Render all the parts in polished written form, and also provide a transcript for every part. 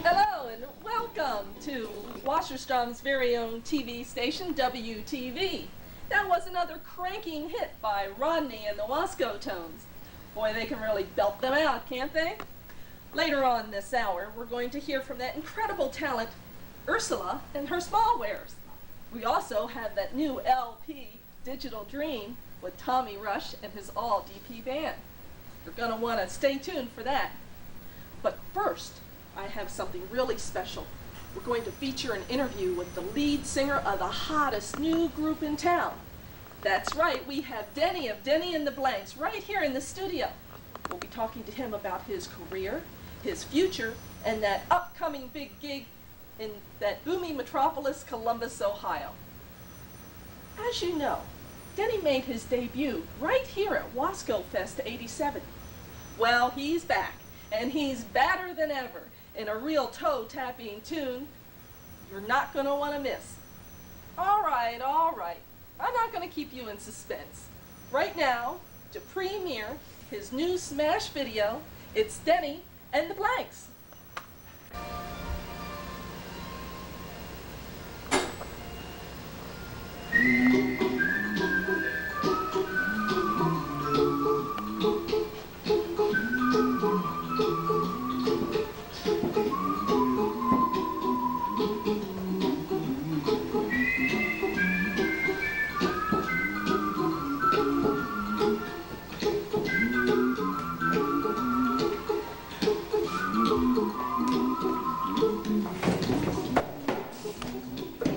Hello and welcome to Wasserstrom's very own TV station, WTV. That was another cranking hit by Rodney and the Wasco Tones. Boy, they can really belt them out, can't they? Later on this hour, we're going to hear from that incredible talent, Ursula and her small wares. We also have that new LP, Digital Dream, with Tommy Rush and his all-DP band. You're going to want to stay tuned for that. But first, I have something really special. We're going to feature an interview with the lead singer of the hottest new group in town. That's right, we have Denny of Denny and the Blanks right here in the studio. We'll be talking to him about his career, his future, and that upcoming big gig in that booming metropolis, Columbus, Ohio. As you know, Denny made his debut right here at Wasco Fest '87. Well, he's back, and he's badder than ever in a real toe-tapping tune you're not going to want to miss. All right. I'm not going to keep you in suspense. Right now, to premiere his new smash video, it's Denny and the Blanks.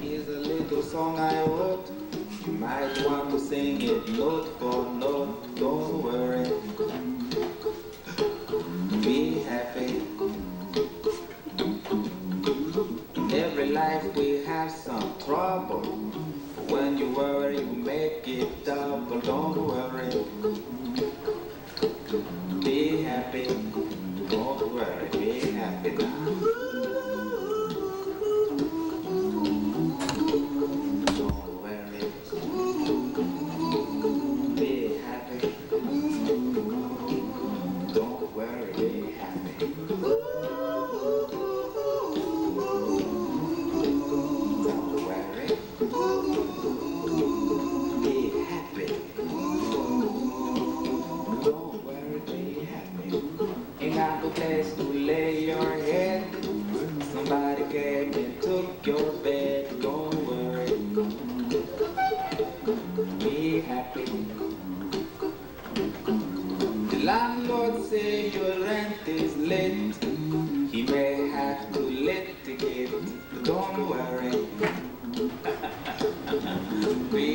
Here's a little song I wrote. You might want to sing it note for note. Don't worry. Be happy. In every life we have some trouble. When you worry, you make it double. Don't worry. Be happy. Don't worry. Be happy now. Place to lay your head. Somebody came and took your bed. Don't worry. Be happy. The landlord say your rent is late. He may have to litigate. But don't worry. Be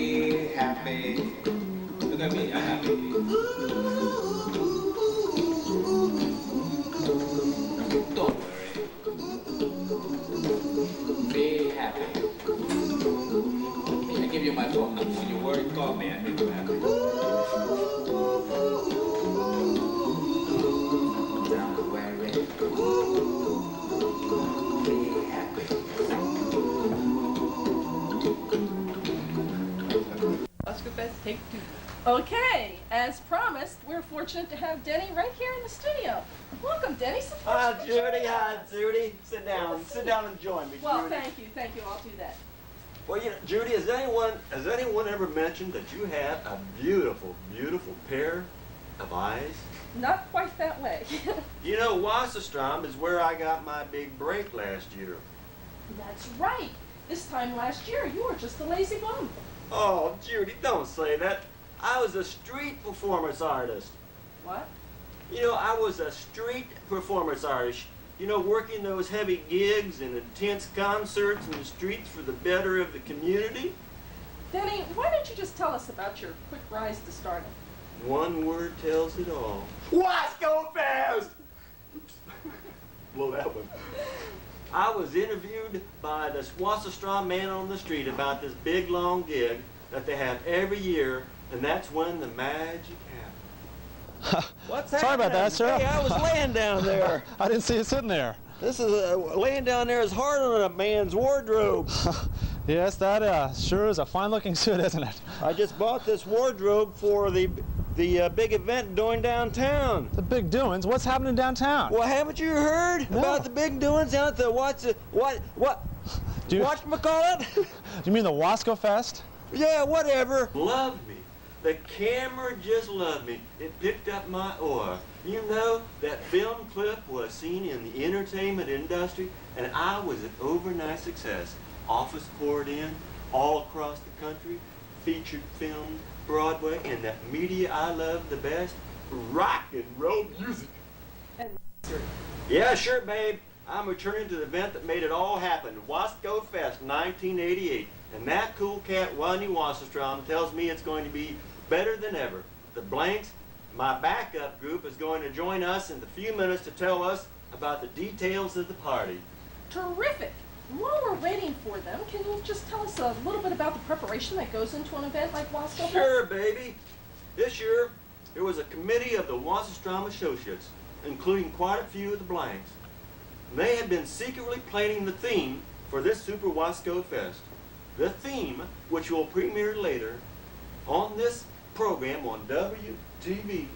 happy. Look at me, I'm happy. Don't worry. Be happy. I give you my phone number. When you worry, call me. I make you happy. Don't worry. Be happy. Oscar Fest, take 2. Okay, as promised, we're fortunate to have Denny right here in the studio. Welcome, Denny. Judy, Judy. Sit down and join me, Well, Judy. thank you, I'll do that. Well, you know, Judy, has anyone ever mentioned that you have a beautiful, beautiful pair of eyes? Not quite that way. You know, Wasserstrom is where I got my big break last year. That's right. This time last year, you were just a lazy bum. Oh, Judy, don't say that. I was a street performance artist. What? You know, I was a street performance artist. You know, working those heavy gigs and intense concerts in the streets for the better of the community. Denny, why don't you just tell us about your quick rise to stardom? One word tells it all. Wasco Fest! Oops. Blow that one. I was interviewed by the Wasserstrom man on the street about this big, long gig that they have every year, and that's when the magic happens. What's Sorry about that, sir. Hey, I was laying down there. I didn't see you sitting there. This is laying down there is hard on a man's wardrobe. Yes, that sure is a fine-looking suit, isn't it? I just bought this wardrobe for the big event going downtown. The big doings? What's happening downtown? Well, haven't you heard about the big doings down at the whatchamacallit? Do you mean the Wasco Fest? Yeah, whatever. Loved me. The camera just loved me. It picked up my aura. You know, that film clip was seen in the entertainment industry, and I was an overnight success. Offers poured in all across the country, featured films, Broadway, and that media I love the best, rock and roll music. Yeah, sure, babe. I'm returning to the event that made it all happen, Wasco Fest 1988. And that cool cat, Rodney Wasserstrom, tells me it's going to be better than ever. The Blanks, my backup group, is going to join us in a few minutes to tell us about the details of the party. Terrific. While we're waiting for them, can you just tell us a little bit about the preparation that goes into an event like Wasco Fest? Sure, baby. This year, there was a committee of the Wasserstrom Associates, including quite a few of the Blanks. They had been secretly planning the theme for this Super Wasco Fest. The theme, which will premiere later on this program on WTV,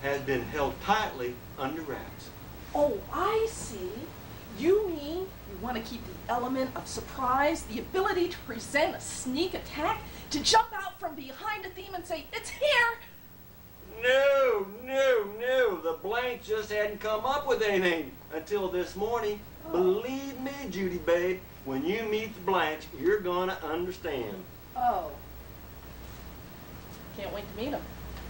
has been held tightly under wraps. Oh, I see. You mean you want to keep the element of surprise, the ability to present a sneak attack, to jump out from behind a theme and say, "It's here"? No. The Blanks just hadn't come up with anything until this morning. Oh. Believe me, Judy, babe, when you meet the Blanks, you're gonna understand. Oh. Can't wait to meet them.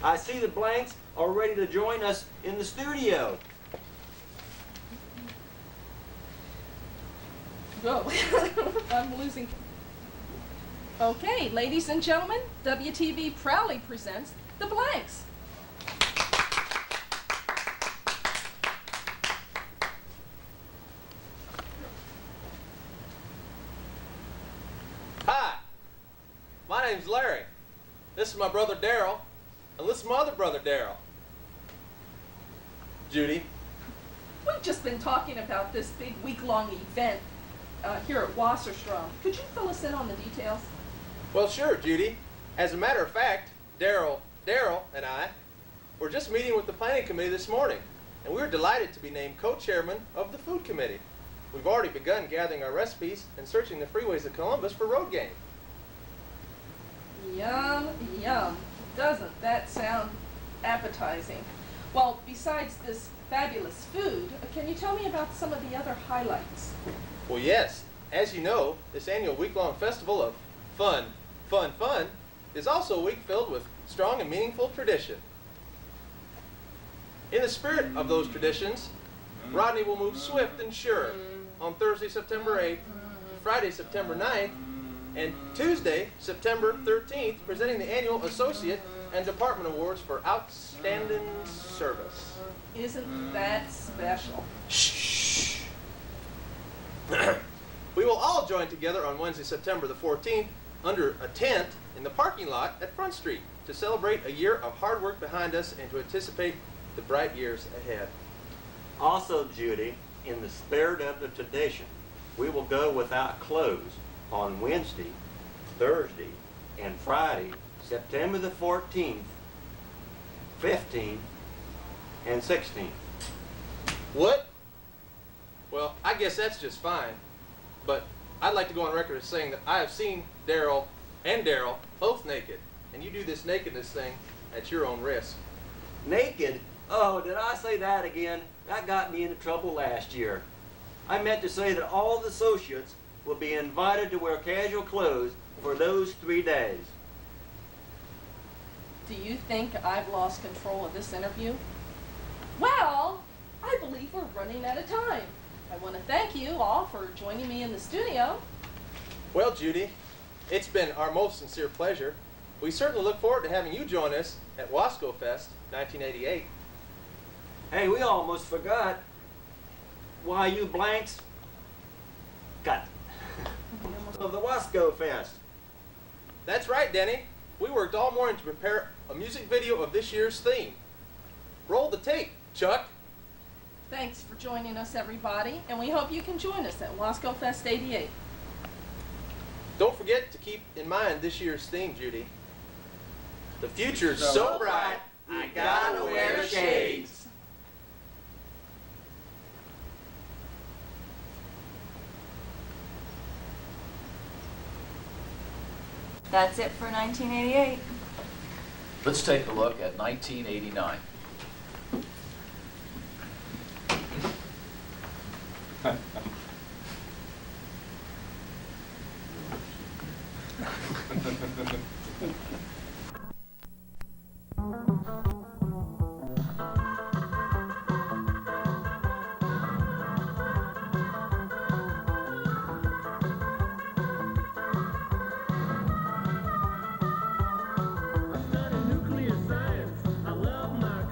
I see the Blanks are ready to join us in the studio. Go. I'm losing. Okay, ladies and gentlemen, WTV proudly presents the Blanks. Hi, my name's Larry. This is my brother Daryl, and this is my other brother Daryl. Judy. We've just been talking about this big week-long event here at Wasserstrom. Could you fill us in on the details? Well, sure, Judy. As a matter of fact, Daryl, and I were just meeting with the planning committee this morning, and we were delighted to be named co-chairman of the food committee. We've already begun gathering our recipes and searching the freeways of Columbus for road game. Yum, yum. Doesn't that sound appetizing? Well, besides this fabulous food, can you tell me about some of the other highlights? Well, yes. As you know, this annual week-long festival of fun is also a week filled with strong and meaningful tradition. In the spirit of those traditions, Rodney will move swift and sure on Thursday, September 8th, Friday, September 9th, and Tuesday, September 13th, presenting the annual Associate and Department Awards for Outstanding Service. Isn't that special? Shh. We will all join together on Wednesday, September the 14th, under a tent in the parking lot at Front Street to celebrate a year of hard work behind us and to anticipate the bright years ahead. Also, Judy, in the spirit of the tradition, we will go without clothes on Wednesday, Thursday, and Friday, September the 14th, 15th, and 16th. What? Well, I guess that's just fine. But I'd like to go on record as saying that I have seen Daryl and Daryl both naked. And you do this nakedness thing at your own risk. Naked? Oh, did I say that again? That got me into trouble last year. I meant to say that all the associates will be invited to wear casual clothes for those 3 days. Do you think I've lost control of this interview? Well, I believe we're running out of time. I want to thank you all for joining me in the studio. Well, Judy, it's been our most sincere pleasure. We certainly look forward to having you join us at Wasco Fest 1988. Hey, we almost forgot why you Blanks got of the Wasco Fest. That's right, Denny. We worked all morning to prepare a music video of this year's theme. tape, Chuck. Thanks for joining us, everybody, and we hope you can join us at Wasco Fest 88. Don't forget to keep in mind this year's theme, Judy. The future's so bright, I gotta wear shades. That's it for 1988. Let's take a look at 1989. Nuclear science. I love my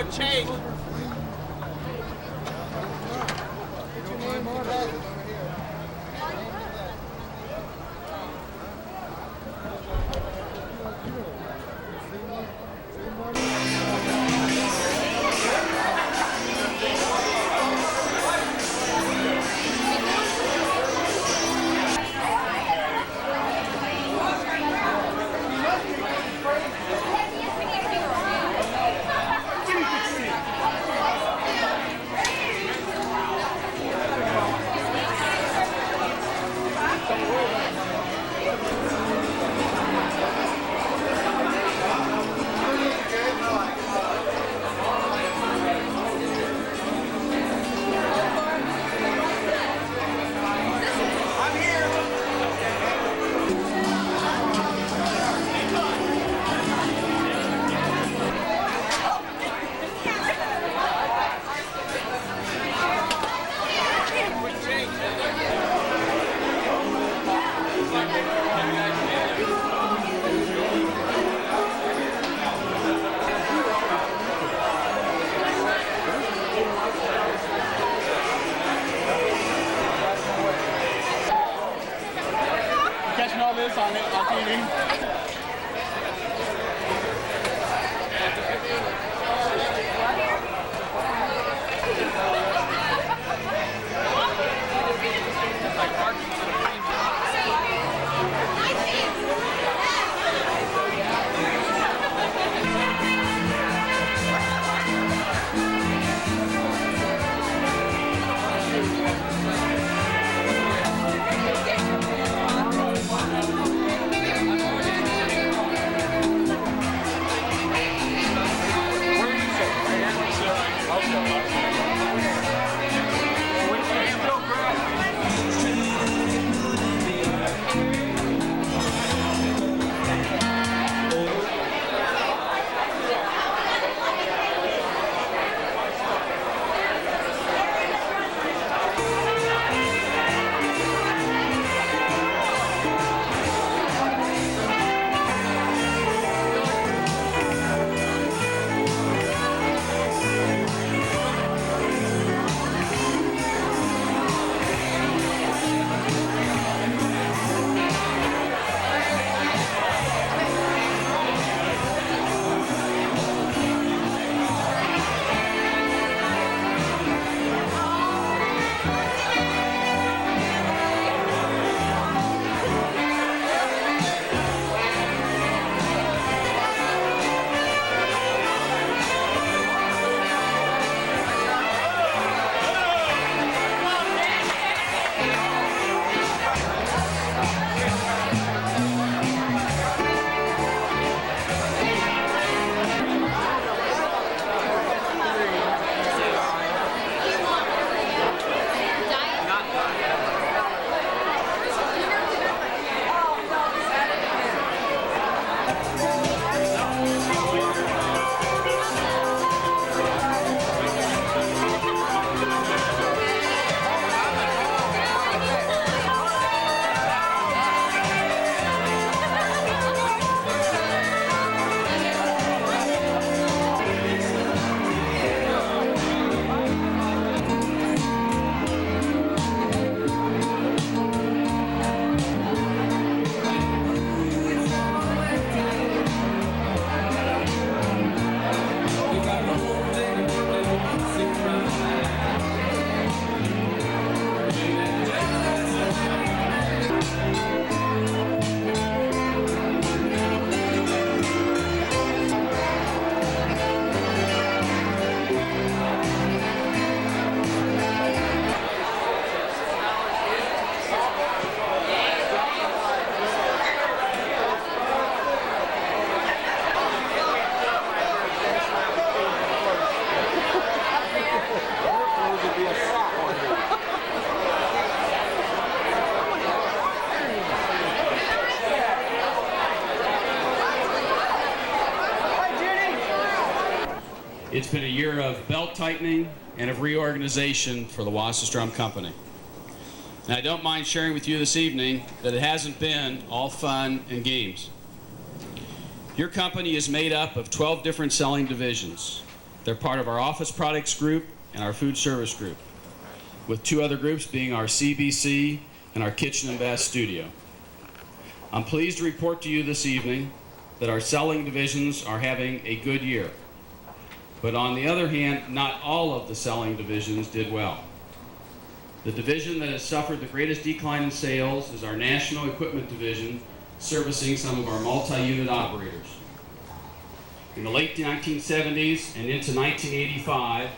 go change. Catching all this on TV. It's been a year of belt tightening and of reorganization for the Wasserstrom Company. And I don't mind sharing with you this evening that it hasn't been all fun and games. Your company is made up of 12 different selling divisions, They're part of our office products group and our food service group, with two other groups being our CBC and our Kitchen and Bath Studio. I'm pleased to report to you this evening that our selling divisions are having a good year. But on the other hand, not all of the selling divisions did well. The division that has suffered the greatest decline in sales is our National Equipment Division, servicing some of our multi-unit operators. In the late 1970s and into 1985,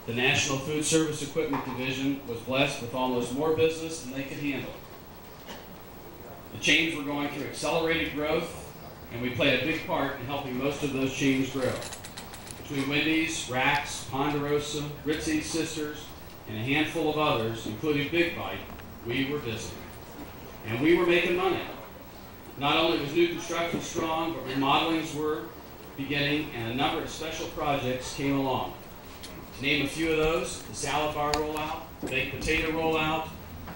the National Food Service Equipment Division was blessed with almost more business than they could handle. The chains were going through accelerated growth, and we played a big part in helping most of those chains grow. Between Wendy's, Rax, Ponderosa, Ritzy's Sisters, and a handful of others, including Big Bite, we were busy. And we were making money. Not only was new construction strong, but remodelings were beginning, and a number of special projects came along. To name a few of those, the salad bar rollout, the baked potato rollout,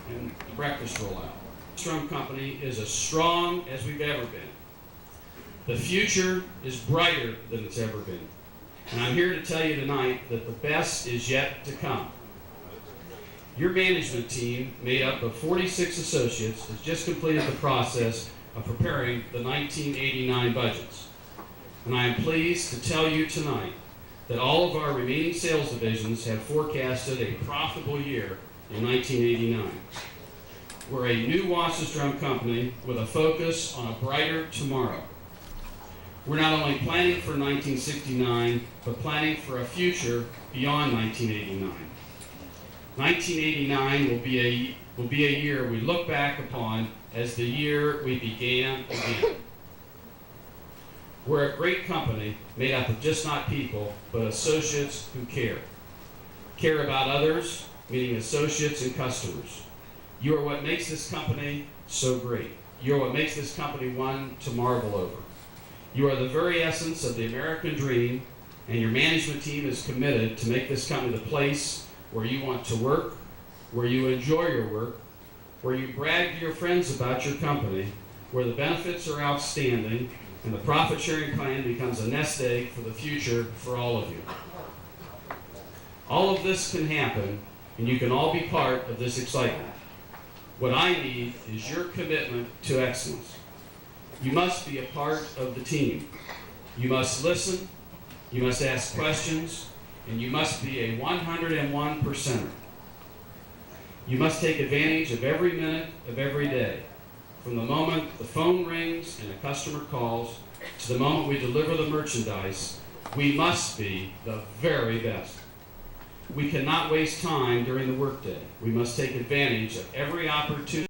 and the breakfast rollout. Strom Company is as strong as we've ever been. The future is brighter than it's ever been. And I'm here to tell you tonight that the best is yet to come. Your management team, made up of 46 associates, has just completed the process of preparing the 1989 budgets. And I am pleased to tell you tonight that all of our remaining sales divisions have forecasted a profitable year in 1989. We're a new Wasserstrom company with a focus on a brighter tomorrow. We're not only planning for 1969, but planning for a future beyond 1989. 1989 will be a year we look back upon as the year we began again. We're a great company made up of just not people, but associates who care. Care about others, meaning associates and customers. You are what makes this company so great. You are what makes this company one to marvel over. You are the very essence of the American dream, and your management team is committed to make this company the place where you want to work, where you enjoy your work, where you brag to your friends about your company, where the benefits are outstanding, and the profit-sharing plan becomes a nest egg for the future for all of you. All of this can happen, and you can all be part of this excitement. What I need is your commitment to excellence. You must be a part of the team. You must listen, you must ask questions, and you must be a 101%er. You must take advantage of every minute of every day, from the moment the phone rings and a customer calls to the moment we deliver the merchandise. We must be the very best. We cannot waste time during the workday. We must take advantage of every opportunity